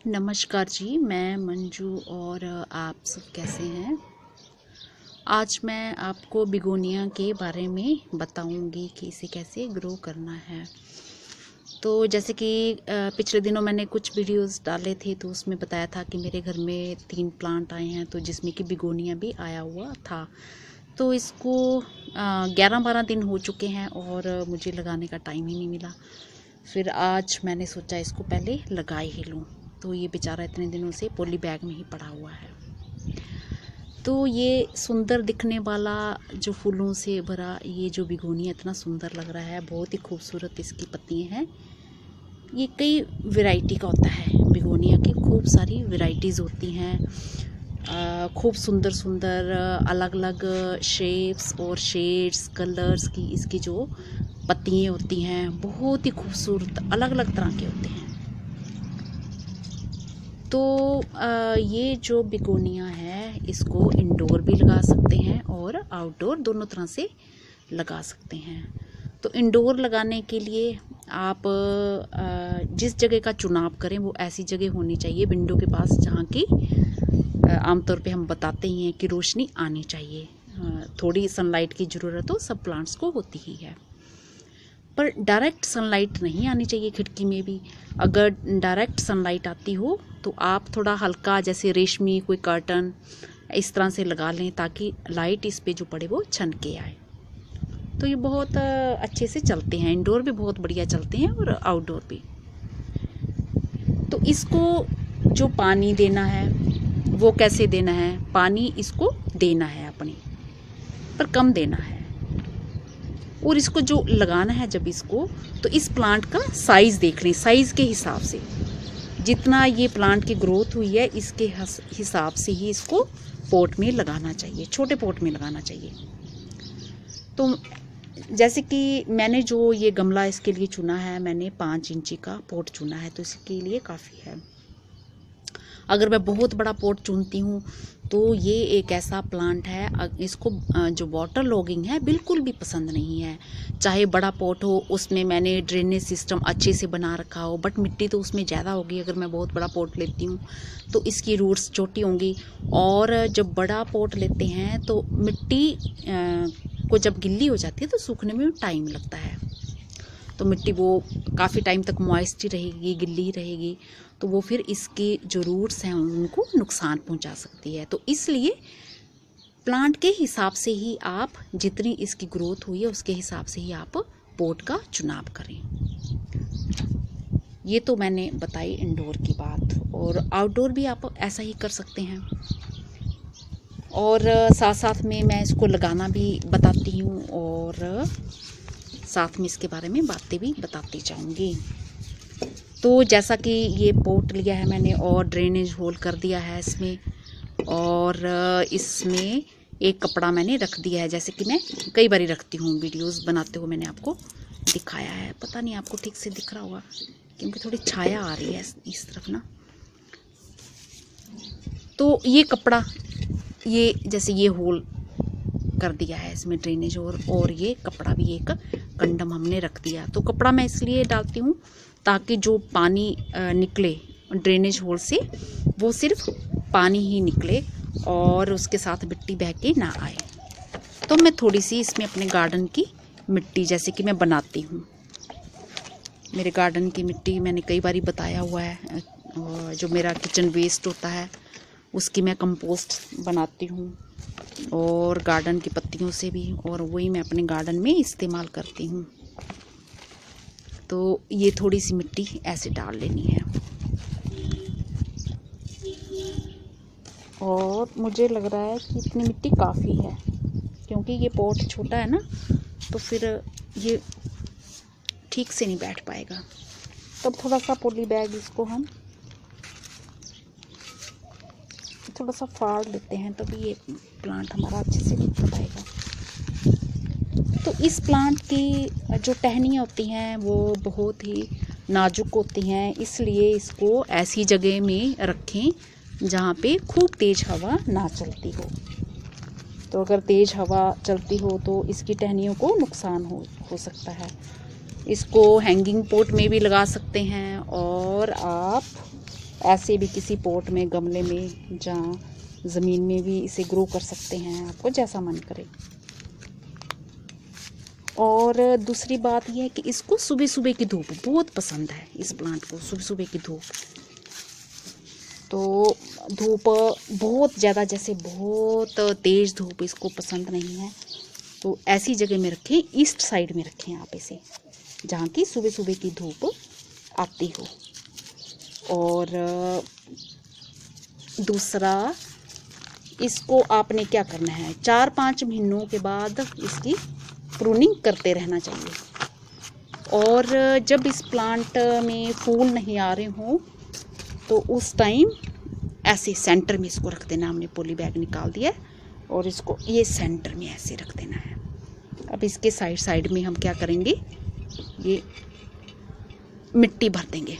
नमस्कार जी, मैं मंजू और आप सब कैसे हैं। आज मैं आपको बिगोनिया के बारे में बताऊंगी कि इसे कैसे ग्रो करना है। तो जैसे कि पिछले दिनों मैंने कुछ वीडियोस डाले थे, तो उसमें बताया था कि मेरे घर में 3 प्लांट आए हैं, तो जिसमें कि बिगोनिया भी आया हुआ था। तो इसको 11-12 दिन हो चुके हैं और मुझे लगाने का टाइम ही नहीं मिला। फिर आज मैंने सोचा इसको पहले लगा ही लूँ। तो ये बेचारा इतने दिनों से पॉली बैग में ही पड़ा हुआ है। तो ये सुंदर दिखने वाला जो फूलों से भरा ये जो बिगोनिया इतना सुंदर लग रहा है, बहुत ही खूबसूरत इसकी पत्तियां हैं। ये कई वैरायटी का होता है, बिगोनिया की खूब सारी वैरायटीज़ होती हैं। खूब सुंदर सुंदर अलग अलग शेप्स और शेड्स कलर्स की इसकी जो पत्तियां होती हैं, बहुत ही खूबसूरत अलग अलग तरह के होते हैं। तो ये जो बिगोनिया है इसको इंडोर भी लगा सकते हैं और आउटडोर दोनों तरह से लगा सकते हैं। तो इंडोर लगाने के लिए आप जिस जगह का चुनाव करें वो ऐसी जगह होनी चाहिए विंडो के पास, जहाँ की आमतौर पे हम बताते ही हैं कि रोशनी आनी चाहिए। थोड़ी सनलाइट की ज़रूरत तो सब प्लांट्स को होती ही है, पर डायरेक्ट सनलाइट नहीं आनी चाहिए खिड़की में भी। अगर डायरेक्ट सनलाइट आती हो तो आप थोड़ा हल्का जैसे रेशमी कोई कर्टन इस तरह से लगा लें, ताकि लाइट इस पे जो पड़े वो छन के आए। तो ये बहुत अच्छे से चलते हैं, इंडोर भी बहुत बढ़िया चलते हैं और आउटडोर भी। तो इसको जो पानी देना है वो कैसे देना है, पानी इसको देना है अपने पर कम देना है। और इसको जो लगाना है जब इसको, तो इस प्लांट का साइज़ देख लें, साइज़ के हिसाब से जितना ये प्लांट की ग्रोथ हुई है इसके हिसाब से ही इसको पॉट में लगाना चाहिए, छोटे पॉट में लगाना चाहिए। तो जैसे कि मैंने जो ये गमला इसके लिए चुना है, मैंने 5 इंची का पॉट चुना है, तो इसके लिए काफ़ी है। अगर मैं बहुत बड़ा पॉट चुनती हूँ तो ये एक ऐसा प्लांट है, इसको जो वाटर लॉगिंग है बिल्कुल भी पसंद नहीं है। चाहे बड़ा पॉट हो, उसमें मैंने ड्रेनेज सिस्टम अच्छे से बना रखा हो, बट मिट्टी तो उसमें ज़्यादा होगी। अगर मैं बहुत बड़ा पॉट लेती हूँ तो इसकी रूट्स छोटी होंगी, और जब बड़ा पॉट लेते हैं तो मिट्टी को जब गिल्ली हो जाती है तो सूखने में टाइम लगता है। तो मिट्टी वो काफ़ी टाइम तक मॉइस्ट ही रहेगी, गिल्ली ही रहेगी, तो वो फिर इसके जो रूट्स हैं उनको नुकसान पहुंचा सकती है। तो इसलिए प्लांट के हिसाब से ही आप, जितनी इसकी ग्रोथ हुई है उसके हिसाब से ही आप पॉट का चुनाव करें। ये तो मैंने बताई इंडोर की बात, और आउटडोर भी आप ऐसा ही कर सकते हैं। और साथ साथ में मैं इसको लगाना भी बताती हूँ और साथ में इसके बारे में बातें भी बताती जाऊंगी। तो जैसा कि ये पॉट लिया है मैंने और ड्रेनेज होल कर दिया है इसमें, और इसमें एक कपड़ा मैंने रख दिया है, जैसे कि मैं कई बार रखती हूँ, वीडियोस बनाते हुए मैंने आपको दिखाया है। पता नहीं आपको ठीक से दिख रहा होगा क्योंकि थोड़ी छाया आ रही है इस तरफ ना। तो ये कपड़ा, ये जैसे ये होल कर दिया है इसमें ड्रेनेज, और ये कपड़ा भी एक कंडम हमने रख दिया। तो कपड़ा मैं इसलिए डालती हूँ ताकि जो पानी निकले ड्रेनेज होल से वो सिर्फ पानी ही निकले और उसके साथ मिट्टी बह के ना आए। तो मैं थोड़ी सी इसमें अपने गार्डन की मिट्टी, जैसे कि मैं बनाती हूँ, मेरे गार्डन की मिट्टी मैंने कई बार बताया हुआ है, जो मेरा किचन वेस्ट होता है उसकी मैं कंपोस्ट बनाती हूँ, और गार्डन की पत्तियों से भी, और वही मैं अपने गार्डन में इस्तेमाल करती हूँ। तो ये थोड़ी सी मिट्टी ऐसे डाल लेनी है, और मुझे लग रहा है कि इतनी मिट्टी काफ़ी है, क्योंकि ये पॉट छोटा है ना, तो फिर ये ठीक से नहीं बैठ पाएगा। तब थोड़ा सा पॉली बैग इसको हम थोड़ा सा फाड़ लेते हैं, तभी ये प्लांट हमारा अच्छे से उठ पाएगा। तो इस प्लांट की जो टहनियाँ होती हैं वो बहुत ही नाजुक होती हैं, इसलिए इसको ऐसी जगह में रखें जहाँ पे खूब तेज़ हवा ना चलती हो। तो अगर तेज़ हवा चलती हो तो इसकी टहनियों को नुकसान हो सकता है। इसको हैंगिंग पॉट में भी लगा सकते हैं, और आप ऐसे भी किसी पॉट में, गमले में, जहाँ ज़मीन में भी इसे ग्रो कर सकते हैं, आपको जैसा मन करे। और दूसरी बात यह है कि इसको सुबह सुबह की धूप बहुत पसंद है, इस प्लांट को सुबह सुबह की धूप। तो धूप बहुत ज़्यादा, जैसे बहुत तेज़ धूप इसको पसंद नहीं है, तो ऐसी जगह में रखें, ईस्ट साइड में रखें आप इसे, जहाँ की सुबह सुबह की धूप आती हो। और दूसरा, इसको आपने क्या करना है, 4-5 महीनों के बाद इसकी प्रूनिंग करते रहना चाहिए। और जब इस प्लांट में फूल नहीं आ रहे हों तो उस टाइम ऐसे सेंटर में इसको रख देना। हमने पॉली बैग निकाल दिया और इसको ये सेंटर में ऐसे रख देना है। अब इसके साइड साइड में हम क्या करेंगे, ये मिट्टी भर देंगे।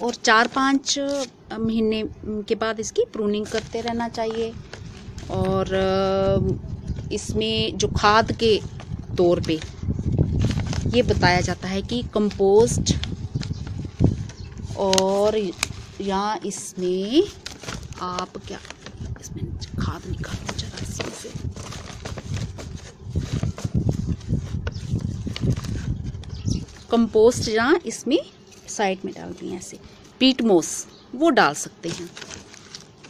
और 4-5 महीने के बाद इसकी प्रूनिंग करते रहना चाहिए। और इसमें जो खाद के तौर पे ये बताया जाता है कि कंपोस्ट, और या इसमें आप क्या, इसमें खाद निकालो जरा इसमें से, कंपोस्ट या इसमें साइड में डाल दिए ऐसे, पीट मोस वो डाल सकते हैं,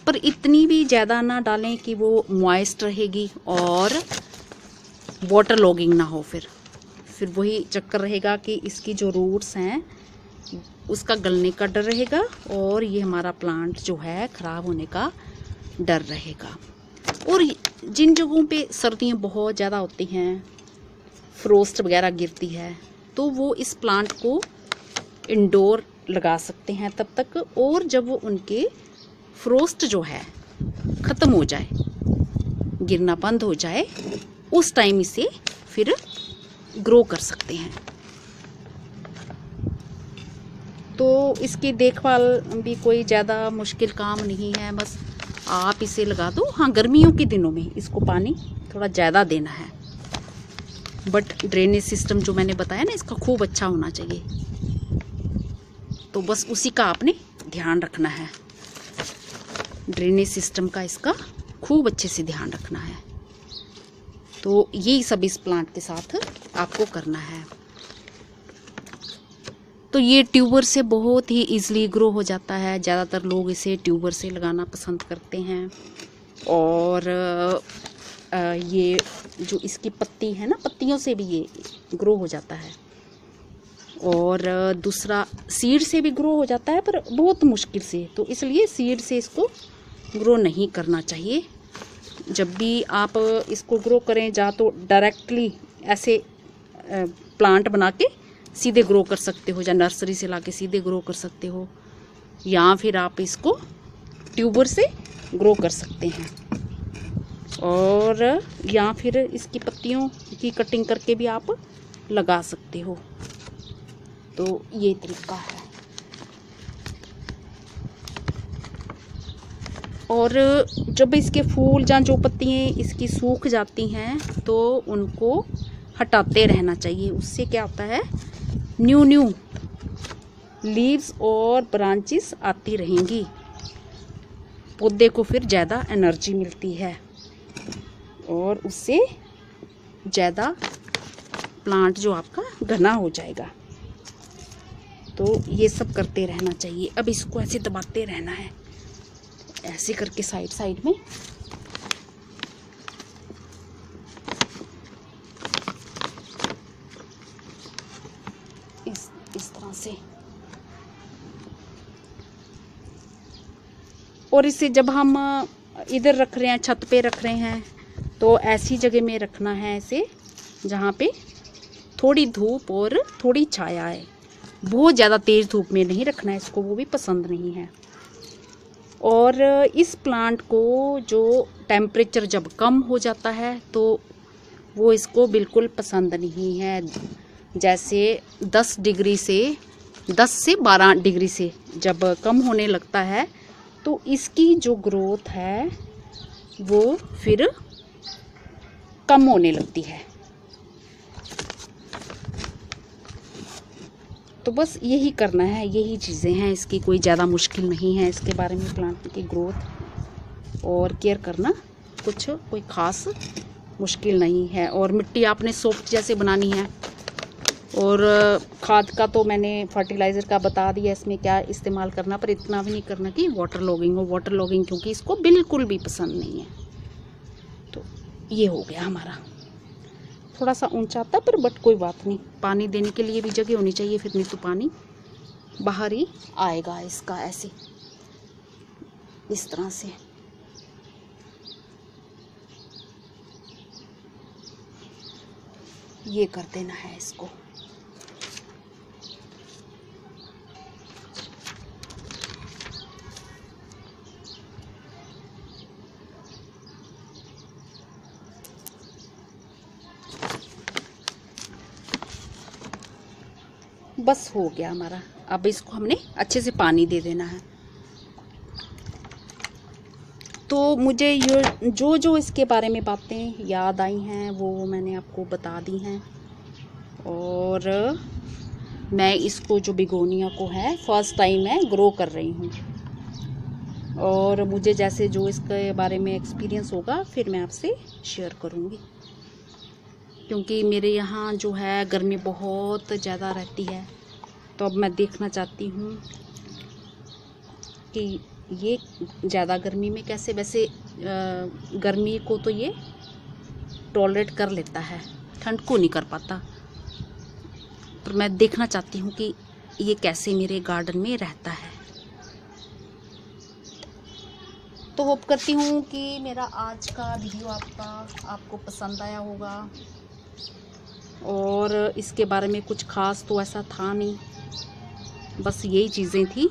पर इतनी भी ज़्यादा ना डालें कि वो मॉइस्ट रहेगी और वाटर लॉगिंग ना हो। फिर वही चक्कर रहेगा कि इसकी जो रूट्स हैं उसका गलने का डर रहेगा और ये हमारा प्लांट जो है ख़राब होने का डर रहेगा। और जिन जगहों पे सर्दियाँ बहुत ज़्यादा होती हैं, फ्रोस्ट वगैरह गिरती है, तो वो इस प्लांट को इंडोर लगा सकते हैं तब तक, और जब वो उनके फ्रोस्ट जो है ख़त्म हो जाए, गिरना बंद हो जाए, उस टाइम इसे फिर ग्रो कर सकते हैं। तो इसकी देखभाल भी कोई ज़्यादा मुश्किल काम नहीं है, बस आप इसे लगा दो। हाँ, गर्मियों के दिनों में इसको पानी थोड़ा ज़्यादा देना है, बट ड्रेनेज सिस्टम जो मैंने बताया ना, इसका खूब अच्छा होना चाहिए। तो बस उसी का आपने ध्यान रखना है, ड्रेनेज सिस्टम का इसका खूब अच्छे से ध्यान रखना है। तो यही सब इस प्लांट के साथ आपको करना है। तो ये ट्यूबर से बहुत ही इजीली ग्रो हो जाता है। ज़्यादातर लोग इसे ट्यूबर से लगाना पसंद करते हैं। और ये जो इसकी पत्ती है ना, पत्तियों से भी ये ग्रो हो जाता है। और दूसरा, सीड से भी ग्रो हो जाता है, पर बहुत मुश्किल से। तो इसलिए सीड से इसको ग्रो नहीं करना चाहिए। जब भी आप इसको ग्रो करें, या तो डायरेक्टली ऐसे प्लांट बना के सीधे ग्रो कर सकते हो, या नर्सरी से लाके सीधे ग्रो कर सकते हो, या फिर आप इसको ट्यूबर से ग्रो कर सकते हैं। और या फिर इसकी पत्तियों की कटिंग करके भी आप लगा सकते हो। तो ये तरीका है। और जब इसके फूल या जो पत्तियाँ इसकी सूख जाती हैं तो उनको हटाते रहना चाहिए। उससे क्या होता है, न्यू लीव्स और ब्रांचेस आती रहेंगी, पौधे को फिर ज़्यादा एनर्जी मिलती है और उससे ज़्यादा प्लांट जो आपका घना हो जाएगा। तो ये सब करते रहना चाहिए। अब इसको ऐसे दबाते रहना है, ऐसे करके साइड साइड में। इस तरह से। और इसे जब हम इधर रख रहे हैं, छत पे रख रहे हैं, तो ऐसी जगह में रखना है इसे जहाँ पे थोड़ी धूप और थोड़ी छाया है। बहुत ज़्यादा तेज़ धूप में नहीं रखना है इसको, वो भी पसंद नहीं है। और इस प्लांट को जो टेम्परेचर जब कम हो जाता है तो वो इसको बिल्कुल पसंद नहीं है। जैसे 10 से 12 डिग्री से जब कम होने लगता है तो इसकी जो ग्रोथ है वो फिर कम होने लगती है। तो बस यही करना है, यही चीज़ें हैं, इसकी कोई ज़्यादा मुश्किल नहीं है। इसके बारे में प्लांट की ग्रोथ और केयर करना कुछ कोई ख़ास मुश्किल नहीं है। और मिट्टी आपने सॉफ्ट जैसे बनानी है। और खाद का तो मैंने फर्टिलाइज़र का बता दिया इसमें क्या इस्तेमाल करना, पर इतना भी नहीं करना कि वाटर लॉगिंग हो। वाटर लॉगिंग क्योंकि इसको बिल्कुल भी पसंद नहीं है। तो ये हो गया हमारा, थोड़ा सा ऊंचा आता पर बट कोई बात नहीं, पानी देने के लिए भी जगह होनी चाहिए, फिर नहीं तो पानी बाहर ही आएगा इसका, ऐसे इस तरह से। ये कर देना है इसको। बस हो गया हमारा। अब इसको हमने अच्छे से पानी दे देना है। तो मुझे ये जो इसके बारे में बातें याद आई हैं वो मैंने आपको बता दी हैं। और मैं इसको जो बिगोनिया को है फर्स्ट टाइम मैं ग्रो कर रही हूँ। और मुझे जैसे जो इसके बारे में एक्सपीरियंस होगा फिर मैं आपसे शेयर करूँगी। क्योंकि मेरे यहाँ जो है गर्मी बहुत ज़्यादा रहती है, तो अब मैं देखना चाहती हूँ कि ये ज़्यादा गर्मी में कैसे, वैसे गर्मी को तो ये टॉलरेट कर लेता है, ठंड को नहीं कर पाता। पर मैं देखना चाहती हूँ कि ये कैसे मेरे गार्डन में रहता है। तो होप करती हूँ कि मेरा आज का वीडियो आपको पसंद आया होगा। और इसके बारे में कुछ ख़ास तो ऐसा था नहीं, बस यही चीज़ें थी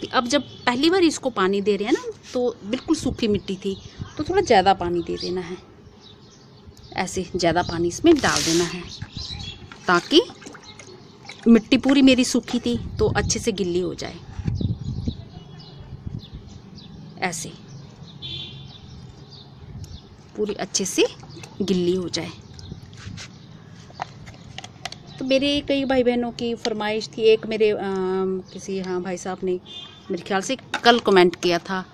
कि अब जब पहली बार इसको पानी दे रहे हैं ना, तो बिल्कुल सूखी मिट्टी थी, तो थोड़ा ज़्यादा पानी दे देना है। ऐसे ज़्यादा पानी इसमें डाल देना है ताकि मिट्टी पूरी मेरी सूखी थी तो अच्छे से गिल्ली हो जाए। ऐसे पूरी अच्छे से गिल्ली हो जाए। तो मेरे कई भाई बहनों की फरमाइश थी। एक मेरे किसी भाई साहब ने मेरे ख्याल से कल कमेंट किया था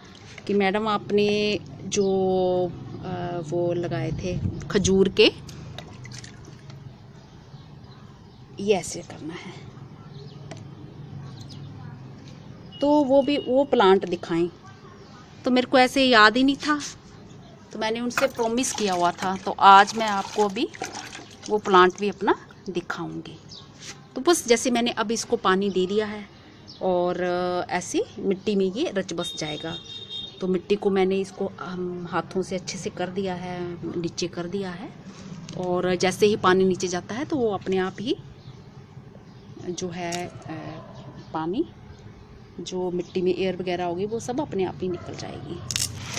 कि मैडम आपने जो वो लगाए थे खजूर के, ये ऐसे करना है। तो वो प्लांट दिखाएं, तो मेरे को ऐसे याद ही नहीं था, तो मैंने उनसे प्रॉमिस किया हुआ था। तो आज मैं आपको अभी वो प्लांट भी अपना दिखाऊंगी। तो बस जैसे मैंने अब इसको पानी दे दिया है और ऐसे मिट्टी में ये रच बस जाएगा। तो मिट्टी को मैंने इसको हाथों से अच्छे से कर दिया है, नीचे कर दिया है। और जैसे ही पानी नीचे जाता है तो वो अपने आप ही जो है पानी, जो मिट्टी में एयर वगैरह होगी वो सब अपने आप ही निकल जाएगी।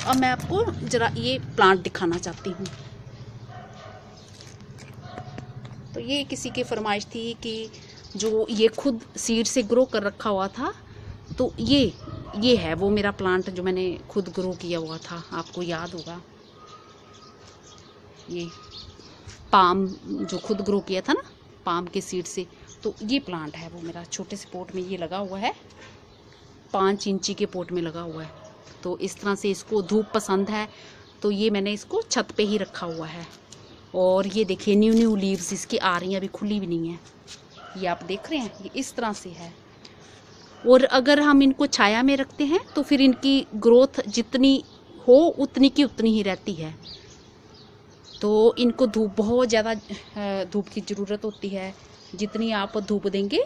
अब मैं आपको ज़रा ये प्लांट दिखाना चाहती हूँ। तो ये किसी की फरमाइश थी कि जो ये खुद सीड से ग्रो कर रखा हुआ था, तो ये है वो मेरा प्लांट जो मैंने खुद ग्रो किया हुआ था। आपको याद होगा ये पाम जो खुद ग्रो किया था ना, पाम के सीड से। तो ये प्लांट है वो मेरा, छोटे से पोट में ये लगा हुआ है, 5 इंची के पोट में लगा हुआ है। तो इस तरह से इसको धूप पसंद है, तो ये मैंने इसको छत पे ही रखा हुआ है। और ये देखिए न्यू लीव्स इसकी आ रही हैं, अभी खुली भी नहीं है। ये आप देख रहे हैं, ये इस तरह से है। और अगर हम इनको छाया में रखते हैं तो फिर इनकी ग्रोथ जितनी हो उतनी की उतनी ही रहती है। तो इनको धूप, बहुत ज़्यादा धूप की ज़रूरत होती है। जितनी आप धूप देंगे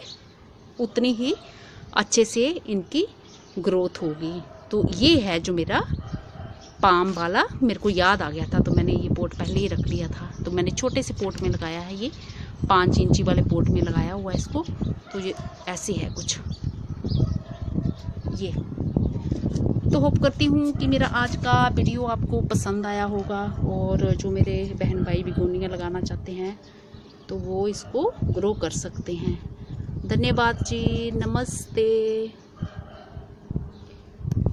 उतनी ही अच्छे से इनकी ग्रोथ होगी। तो ये है जो मेरा पाम वाला, मेरे को याद आ गया था, तो मैंने ये पोट पहले ही रख लिया था। तो मैंने छोटे से पोट में लगाया है, ये 5 इंची वाले पोट में लगाया हुआ है इसको। तो ये ऐसे है कुछ ये। तो होप करती हूँ कि मेरा आज का वीडियो आपको पसंद आया होगा। और जो मेरे बहन भाई बिगोनिया लगाना चाहते हैं तो वो इसको ग्रो कर सकते हैं। धन्यवाद जी, नमस्ते।